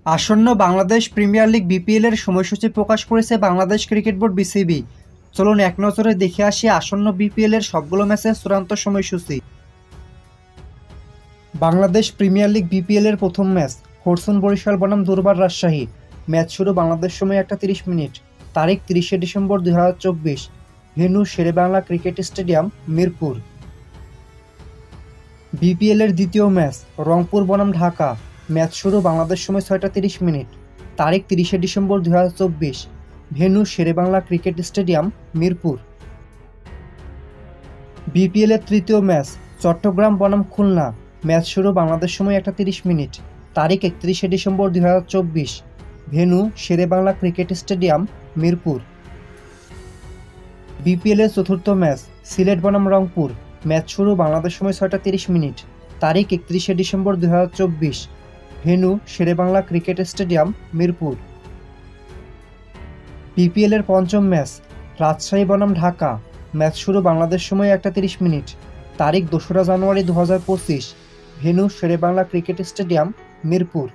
আসন্ন Bangladesh premier league BPL এর সময়সূচি প্রকাশ করেছে বাংলাদেশ ক্রিকেট বোর্ড বিসিবি। চলুন এক নজরে দেখে আসি আসন্ন বিপিএল এর সবগুলো ম্যাচের চূড়ান্ত সময়সূচি। বাংলাদেশ প্রিমিয়ার লিগ বিপিএল এর প্রথম ম্যাচ ফরচুন বরিশাল বনাম দুর্বার রাজশাহী। ম্যাচ শুরু বাংলাদেশ সময় 1:30 তারিখ 30শে December 2024। Venue Sherebangla cricket stadium, Mirpur. BPL এর দ্বিতীয় ম্যাচ রংপুর বনাম ঢাকা। ম্যাচ শুরু বাংলাদেশ সময় 6:30 তারিখ 30শে December 2024। Venue Sherebangla cricket stadium, Mirpur. BPL এর তৃতীয় ম্যাচ চট্টগ্রাম বনাম খুলনা। ম্যাচ শুরু বাংলাদেশ সময় 1:30 তারিখ 31শে December 2024। Venue Sherebangla cricket stadium, Mirpur. BPL এর চতুর্থ ম্যাচ সিলেট বনাম রংপুর। ম্যাচ শুরু বাংলাদেশ সময় 6:30 তারিখ 31শে December 2024। Venue Sherebangla cricket stadium, Mirpur. BPL এর পঞ্চম ম্যাচ রাজশাহী বনাম ঢাকা। ম্যাচ শুরু বাংলাদেশ সময় 1:30 তারিখ 2রা জানুয়ারি 2025। Venue Sherebangla cricket stadium, Mirpur.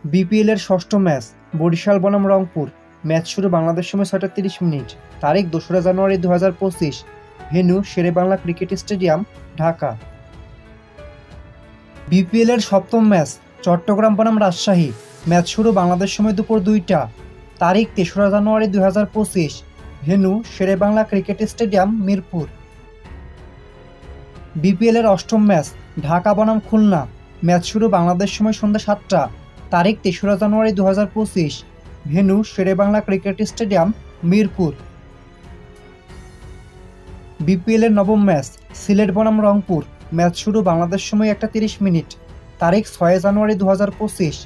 BPL এর ষষ্ঠ ম্যাচ বরিশাল বনাম রংপুর। ম্যাচ শুরু বাংলাদেশ সময় 6:30 তারিখ 2রা জানুয়ারি 2025। Venue Sherebangla cricket stadium, Dhaka. BPL এর সপ্তম ম্যাচ চট্টগ্রাম বনাম রাজশাহী। ম্যাচ শুরু বাংলাদেশ সময় দুপুর 2টা তারিখ 3রা জানুয়ারি 2025। Venue Sherebangla cricket stadium, Mirpur. BPL এর অষ্টম ম্যাচ ঢাকা বনাম খুলনা। ম্যাচ শুরু বাংলাদেশ সময় সন্ধ্যা 7টা তারিখ 3রা জানুয়ারি 2025। Venue Sherebangla cricket stadium, Mirpur. BPL এর নবম ম্যাচ সিলেট বনাম রংপুর। ম্যাচ শুরু বাংলাদেশ সময় 1:30 তারিখ 6 জানুয়ারি 2025।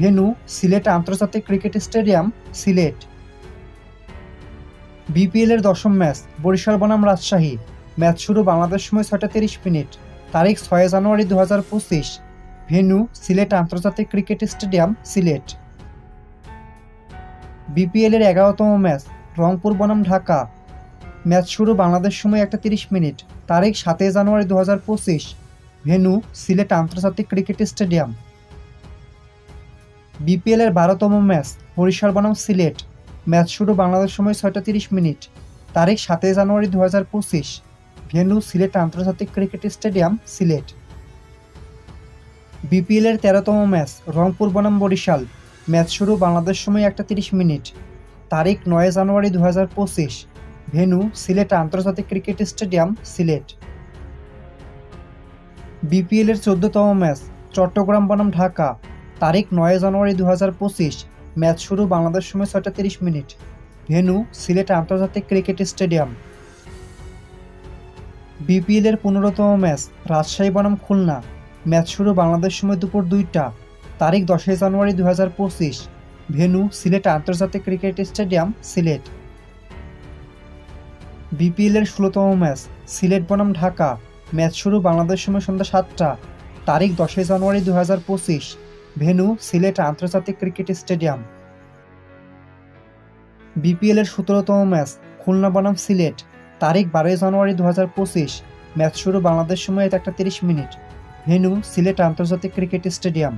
ভেন্যু সিলেট আন্তর্জাতিক ক্রিকেট স্টেডিয়াম, সিলেট। বিপিএল এর দশম ম্যাচ বরিশাল বনাম রাজশাহী। ম্যাচ শুরু বাংলাদেশ সময় 6:30 তারিখ 6 জানুয়ারি 2025। ভেন্যু সিলেট আন্তর্জাতিক ক্রিকেট স্টেডিয়াম, সিলেট। বিপিএল এর 11তম ম্যাচ রংপুর বনাম ঢাকা। ম্যাচ শুরু বাংলাদেশ সময় 1:30 তারিখ 7 জানুয়ারি 2025। ভেন্যু সিলেট আন্তর্জাতিক ক্রিকেট স্টেডিয়াম। বিপিএল এর 12তম ম্যাচ বরিশাল বনাম সিলেট। ম্যাচ শুরু বাংলাদেশ সময় 6:30 তারিখ 7 জানুয়ারি 2025। ভেন্যু সিলেট আন্তর্জাতিক ক্রিকেট স্টেডিয়াম, সিলেট। বিপিএল এর 13তম ম্যাচ রংপুর বনাম বরিশাল। ম্যাচ শুরু বাংলাদেশ সময় 1:30 তারিখ 9 জানুয়ারি 2025। ভেন্যু সিলেট আন্তর্জাতিক ক্রিকেট স্টেডিয়াম, সিলেট। বিপিএল এর 14তম ম্যাচ চট্টগ্রাম বনাম ঢাকা। তারিখ 9 জানুয়ারি 2025। ম্যাচ শুরু বাংলাদেশ সময় 6:30 ভেন্যু সিলেট আন্তর্জাতিক ক্রিকেট স্টেডিয়াম। বিপিএল এর 15তম ম্যাচ রাজশাহী বনাম খুলনা। ম্যাচ শুরু বাংলাদেশ সময় দুপুর 2টা তারিখ 10 জানুয়ারি 2025। ভেন্যু সিলেট আন্তর্জাতিক ক্রিকেট স্টেডিয়াম, সিলেট। বিপিএল এর 16তম ম্যাচ সিলেট বনাম ঢাকা। ম্যাচ শুরু বাংলাদেশ সময় সন্ধ্যা 7টা তারিখ 10 জানুয়ারি 2025। ভেন্যু সিলেট আন্তর্জাতিক ক্রিকেট স্টেডিয়াম। বিপিএল এর 17তম ম্যাচ খুলনা বনাম সিলেট। তারিখ 12 জানুয়ারি 2025। ম্যাচ শুরু বাংলাদেশ সময় 1:30 ভেন্যু সিলেট আন্তর্জাতিক ক্রিকেট স্টেডিয়াম।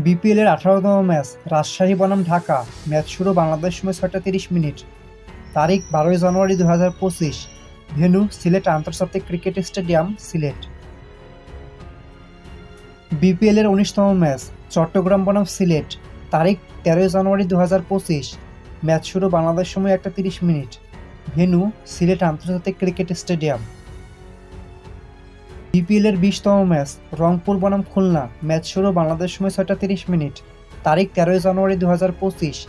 বিপিএল এর 18তম ম্যাচ রাজশাহী বনাম ঢাকা। ম্যাচ শুরু বাংলাদেশ সময় 6:30 তারিখ 12 জানুয়ারি 2025। ভেন্যু সিলেট আন্তর্জাতিক ক্রিকেট স্টেডিয়াম, সিলেট। বিপিএল এর 19তম ম্যাচ চট্টগ্রাম বনাম সিলেট। তারিখ 13 জানুয়ারি 2025। ম্যাচ শুরু বাংলাদেশ সময় 1:30 ভেন্যু সিলেট আন্তর্জাতিক ক্রিকেট স্টেডিয়াম। বিপিএল এর 20তম ম্যাচ রংপুর বনাম খুলনা। ম্যাচ শুরু বাংলাদেশ সময় 6:30 তারিখ 13 জানুয়ারি 2025।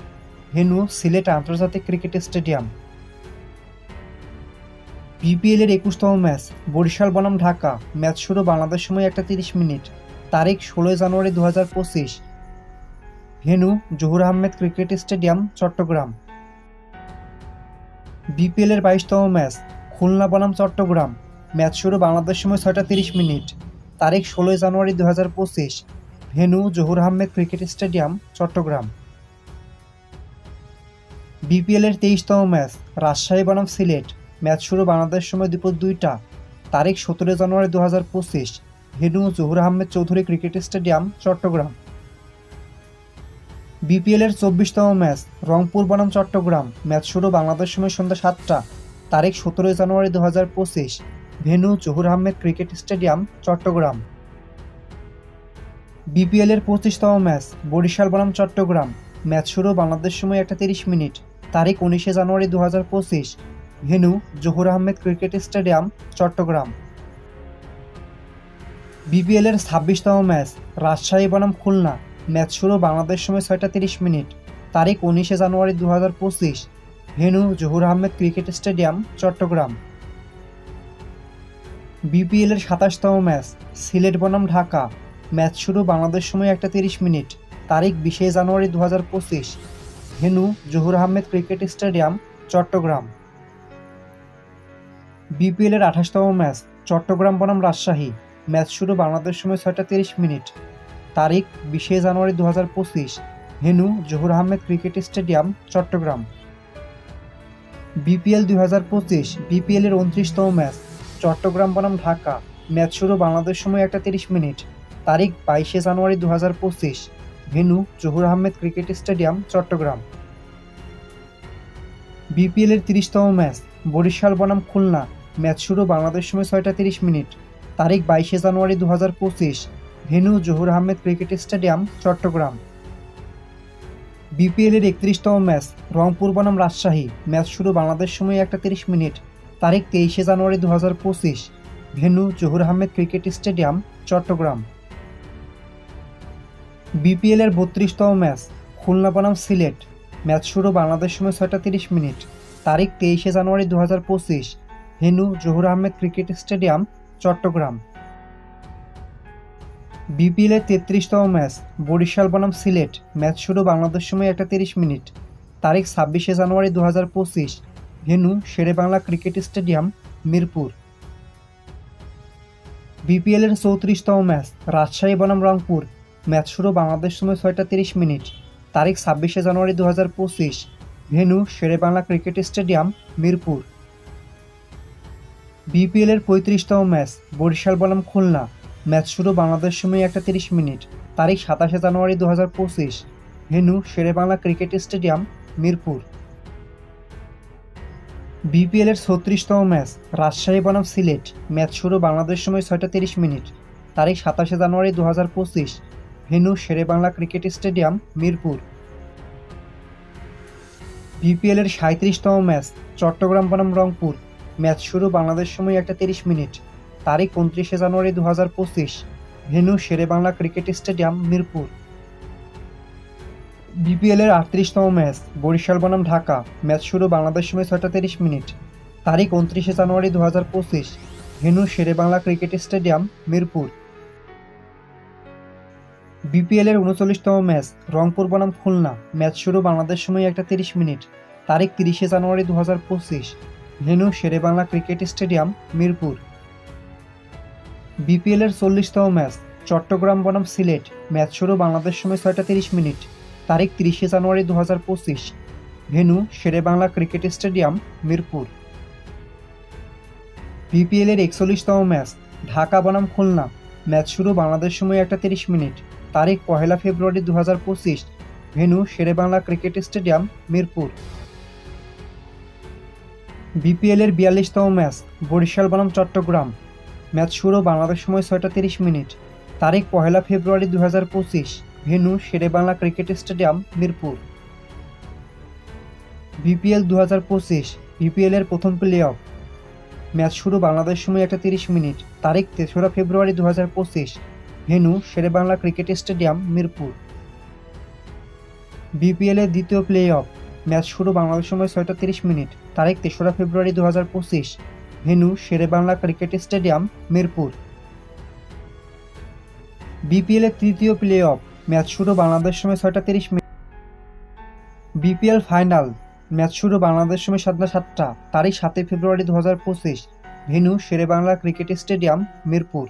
ভেন্যু সিলেট আন্তর্জাতিক ক্রিকেট স্টেডিয়াম। বিপিএল এর 21তম ম্যাচ বরিশাল বনাম ঢাকা। ম্যাচ শুরু বাংলাদেশ সময় 1:30 তারিখ 16 জানুয়ারি 2025। Venue Zahur Ahmed cricket stadium, Chattogram. BPL এর 22তম ম্যাচ খুলনা বনাম চট্টগ্রাম। ম্যাচ শুরু বাংলাদেশ সময় 6:30 তারিখ 16 জানুয়ারি 2025। Venue Zahur Ahmed cricket stadium, Chattogram. BPL এর 23তম ম্যাচ রাজশাহী বনাম সিলেট। ম্যাচ শুরু বাংলাদেশ সময় দুপুর 2টা তারিখ 17 January 2025। Venue Zahur Ahmed Chowdhury cricket stadium, Chattogram. বিপিএলের 24তম ম্যাচ রংপুর বনাম চট্টগ্রাম। ম্যাচ শুরু বাংলাদেশ সময় সন্ধ্যা 7টা। তারিখ 17 January 2025। Venue Zahur Ahmed cricket stadium, Chattogram. বিপিএলের 25তম ম্যাচ বরিশাল বনাম চট্টগ্রাম। ম্যাচ শুরু বাংলাদেশ সময় 1:30। তারিখ 19 January 2025। Venue Zahur Ahmed cricket stadium, Chattogram. বিপিএলের 26তম ম্যাচ রাজশাহী বনাম খুলনা। ম্যাচ শুরু বাংলাদেশ সময় 6:30। তারিখ 19 January 2025। Venue Zahur Ahmed cricket stadium, Chattogram. বিপিএলের 27তম ম্যাচ সিলেট বনাম ঢাকা। ম্যাচ শুরু বাংলাদেশ সময় 1:30। তারিখ 20 জানুয়ারি 2025। Venue Zahur Ahmed cricket stadium, Chattogram. বিপিএলের 28তম ম্যাচ চট্টগ্রাম বনাম রাজশাহী। ম্যাচ শুরু বাংলাদেশ সময় 6:30। তারিখ 20 জানুয়ারি 2025। Venue Zahur Ahmed cricket stadium, Chattogram. BPL 2025 বিপিএলের 29তম ম্যাচ চট্টগ্রাম বনাম ঢাকা। ম্যাচ শুরু বাংলাদেশ সময় 1:30। তারিখ 22 January 2025। Venue Zahur Ahmed cricket stadium, Chattogram. বিপিএলের 30তম ম্যাচ বরিশাল বনাম খুলনা। ম্যাচ শুরু বাংলাদেশ সময় 6:30। তারিখ 22 January 2025। Venue Zahur Ahmed cricket stadium, Chattogram. বিপিএলের 31তম ম্যাচ রংপুর বনাম রাজশাহী। ম্যাচ শুরু বাংলাদেশ সময় 1:30। তারিখ 23 January 2025। Venue Zahur Ahmed cricket stadium, Chattogram. বিপিএলের 32তম ম্যাচ খুলনা বনাম সিলেট। ম্যাচ শুরু বাংলাদেশ সময় 6:30। তারিখ 23 January 2025। Venue Zahur Ahmed cricket stadium, Chattogram. বিপিএলের 33তম ম্যাচ বরিশাল বনাম সিলেট। ম্যাচ শুরু বাংলাদেশ সময় 1:30। তারিখ 26 January 2025। Venue Sherebangla cricket stadium, Mirpur. বিপিএলের 34তম ম্যাচ রাজশাহী বনাম রংপুর। ম্যাচ শুরু বাংলাদেশ সময় 6:30। তারিখ 26 January 2025। Venue Sherebangla cricket stadium, Mirpur. বিপিএলের 35তম ম্যাচ বরিশাল বনাম খুলনা। ম্যাচ শুরু বাংলাদেশ সময় 1:30। তারিখ 27 January 2025। Venue Sherebangla cricket stadium, Mirpur. বিপিএলের 36তম ম্যাচ রাজশাহী বনাম সিলেট। ম্যাচ শুরু বাংলাদেশ সময় 6:30। তারিখ 27 January 2025। Venue Sherebangla cricket stadium, Mirpur. বিপিএলের 37তম ম্যাচ চট্টগ্রাম বনাম রংপুর। ম্যাচ শুরু বাংলাদেশ সময় 1:30। তারিখ 29 January 2025। Venue Sherebangla cricket stadium, Mirpur. বিপিএলের 38তম ম্যাচ বরিশাল বনাম ঢাকা। ম্যাচ শুরু বাংলাদেশ সময় 6:30। তারিখ 29 January 2025। Venue Sherebangla cricket stadium, Mirpur. বিপিএলের 39তম ম্যাচ রংপুর বনাম খুলনা। ম্যাচ শুরু বাংলাদেশ সময় 1:30। তারিখ 30 January 2025। Venue Sherebangla cricket stadium, Mirpur. বিপিএলের 40তম ম্যাচ চট্টগ্রাম বনাম সিলেট। ম্যাচ শুরু বাংলাদেশ সময় 6:30। তারিখ 30 January 2025। Venue Sherebangla cricket stadium, Mirpur. বিপিএলের 41তম ম্যাচ ঢাকা বনাম খুলনা। ম্যাচ শুরু বাংলাদেশ সময় 1:30। তারিখ 1 ফেব্রুয়ারি 2025। Venue Sherebangla cricket stadium, Mirpur. বিপিএলের 42তম ম্যাচ বরিশাল বনাম চট্টগ্রাম। ম্যাচ শুরু বাংলাদেশ সময় 6:30। তারিখ 1 ফেব্রুয়ারি 2025। Venue Sherebangla cricket stadium, Mirpur. BPL 2025 বিপিএলের প্রথম প্লে অফ। ম্যাচ শুরু বাংলাদেশ সময় 1:30। তারিখ 3 February 2025। Venue Sherebangla cricket stadium, Mirpur. বিপিএলের দ্বিতীয় প্লে অফ। ম্যাচ শুরু বাংলাদেশ সময় 6:30। তারিখ 3 February 2025। Venue Sherebangla cricket stadium, Mirpur. বিপিএলের তৃতীয় প্লে অফ। ম্যাচ শুরু বাংলাদেশ সময় 6:30। BPL final. ম্যাচ শুরু বাংলাদেশ সময় সন্ধ্যা 7টা। তারিখ 7 ফেব্রুয়ারি 2025। Venue Sherebangla cricket stadium, Mirpur.